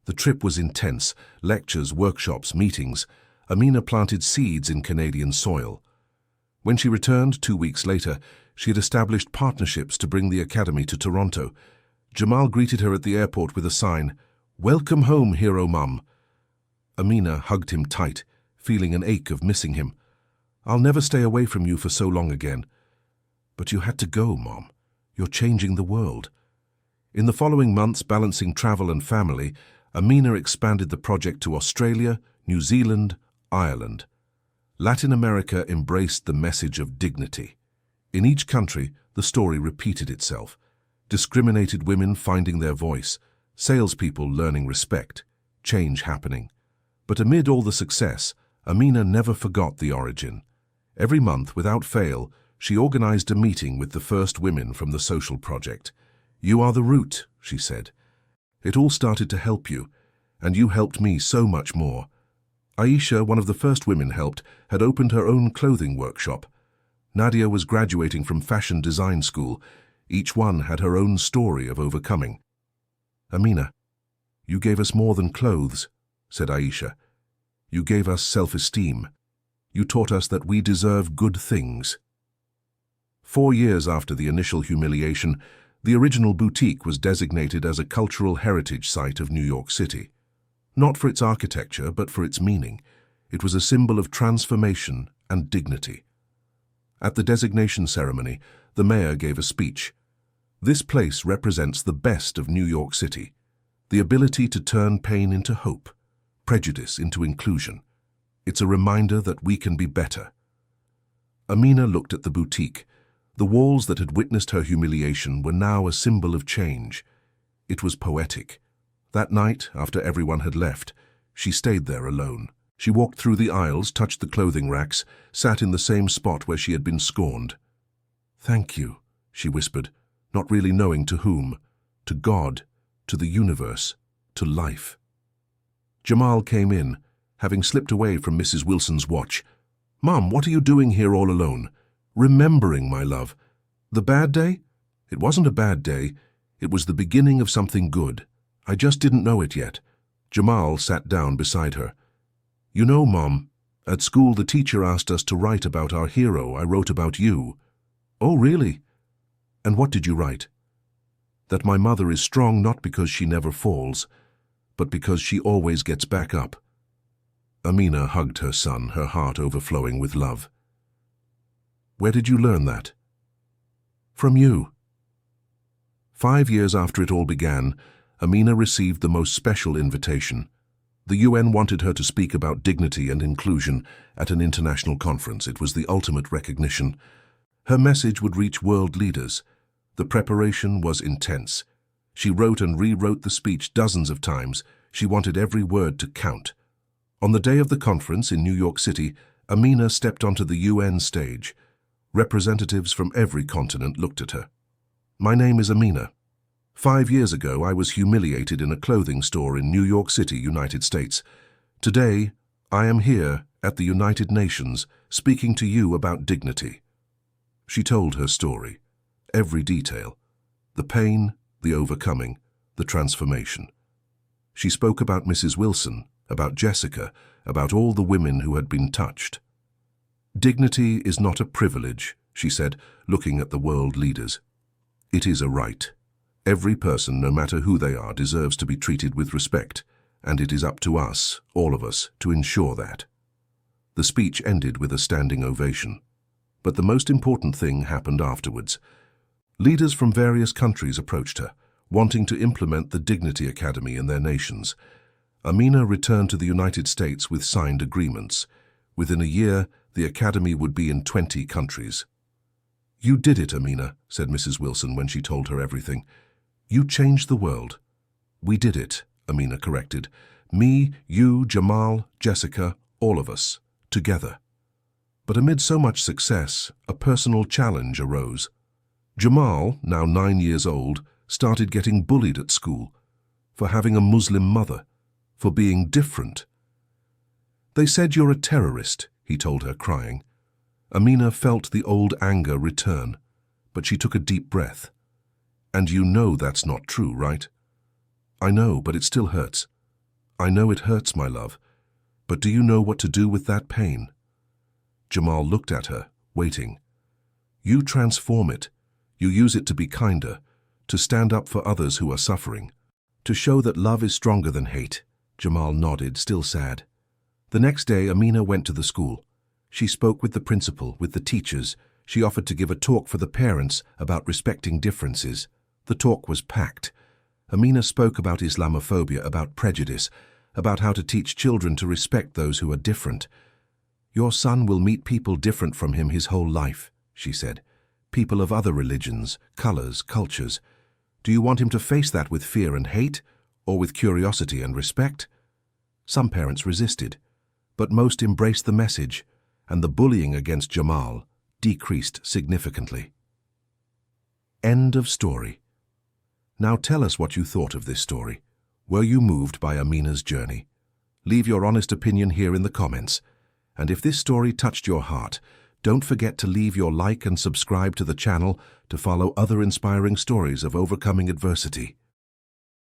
The trip was intense. Lectures, workshops, meetings. Amina planted seeds in Canadian soil. When she returned 2 weeks later, she had established partnerships to bring the academy to Toronto. Jamal greeted her at the airport with a sign, "Welcome home, hero mum." Amina hugged him tight, feeling an ache of missing him. "I'll never stay away from you for so long again." But you had to go, Mom. You're changing the world. In the following months, balancing travel and family, Amina expanded the project to Australia, New Zealand, Ireland. Latin America embraced the message of dignity. In each country, the story repeated itself. Discriminated women finding their voice, salespeople learning respect, change happening. But amid all the success, Amina never forgot the origin. Every month, without fail, she organized a meeting with the first women from the social project. "You are the root," she said. "It all started to help you, and you helped me so much more." Aisha, one of the first women helped, had opened her own clothing workshop. Nadia was graduating from fashion design school. Each one had her own story of overcoming. "Amina, you gave us more than clothes," said Aisha. "You gave us self-esteem. You taught us that we deserve good things." 4 years after the initial humiliation, the original boutique was designated as a cultural heritage site of New York City. Not for its architecture, but for its meaning. It was a symbol of transformation and dignity. At the designation ceremony, the mayor gave a speech. "This place represents the best of New York City, the ability to turn pain into hope, prejudice into inclusion. It's a reminder that we can be better." Amina looked at the boutique. The walls that had witnessed her humiliation were now a symbol of change. It was poetic. That night, after everyone had left, she stayed there alone. She walked through the aisles, touched the clothing racks, sat in the same spot where she had been scorned. "Thank you," she whispered, not really knowing to whom. To God, to the universe, to life. Jamal came in, having slipped away from Mrs. Wilson's watch. "Mom, what are you doing here all alone?" "Remembering, my love." "The bad day?" "It wasn't a bad day. It was the beginning of something good. I just didn't know it yet." Jamal sat down beside her. "You know, Mom, at school the teacher asked us to write about our hero. I wrote about you." "Oh, really? And what did you write?" "That my mother is strong not because she never falls, but because she always gets back up." Amina hugged her son, her heart overflowing with love. "Where did you learn that?" "From you." 5 years after it all began, Amina received the most special invitation. The UN wanted her to speak about dignity and inclusion at an international conference. It was the ultimate recognition. Her message would reach world leaders. The preparation was intense. She wrote and rewrote the speech dozens of times. She wanted every word to count. On the day of the conference in New York City, Amina stepped onto the UN stage. Representatives from every continent looked at her. "My name is Amina. 5 years ago, I was humiliated in a clothing store in New York City, United States. Today, I am here at the United Nations speaking to you about dignity." She told her story, every detail, the pain, the overcoming, the transformation. She spoke about Mrs. Wilson, about Jessica, about all the women who had been touched. "Dignity is not a privilege," she said, looking at the world leaders. "It is a right. Every person, no matter who they are, deserves to be treated with respect, and it is up to us, all of us, to ensure that." The speech ended with a standing ovation. But the most important thing happened afterwards. Leaders from various countries approached her, wanting to implement the Dignity Academy in their nations. Amina returned to the United States with signed agreements. Within a year, the academy would be in 20 countries. "You did it, Amina," said Mrs. Wilson when she told her everything. "You changed the world." "We did it," Amina corrected. "Me, you, Jamal, Jessica, all of us, together." But amid so much success, a personal challenge arose. Jamal, now 9 years old, started getting bullied at school for having a Muslim mother, for being different. "They said you're a terrorist," he told her, crying. Amina felt the old anger return, but she took a deep breath. "And you know that's not true, right?" "I know, but it still hurts." "I know it hurts, my love, but do you know what to do with that pain?" Jamal looked at her, waiting. "You transform it. You use it to be kinder, to stand up for others who are suffering, to show that love is stronger than hate." Jamal nodded, still sad. The next day, Amina went to the school. She spoke with the principal, with the teachers. She offered to give a talk for the parents about respecting differences. The talk was packed. Amina spoke about Islamophobia, about prejudice, about how to teach children to respect those who are different. "Your son will meet people different from him his whole life," she said. "People of other religions, colors, cultures. Do you want him to face that with fear and hate, or with curiosity and respect?" Some parents resisted, but most embraced the message, and the bullying against Jamal decreased significantly. End of story. Now tell us what you thought of this story. Were you moved by Amina's journey? Leave your honest opinion here in the comments. And if this story touched your heart, don't forget to leave your like and subscribe to the channel to follow other inspiring stories of overcoming adversity.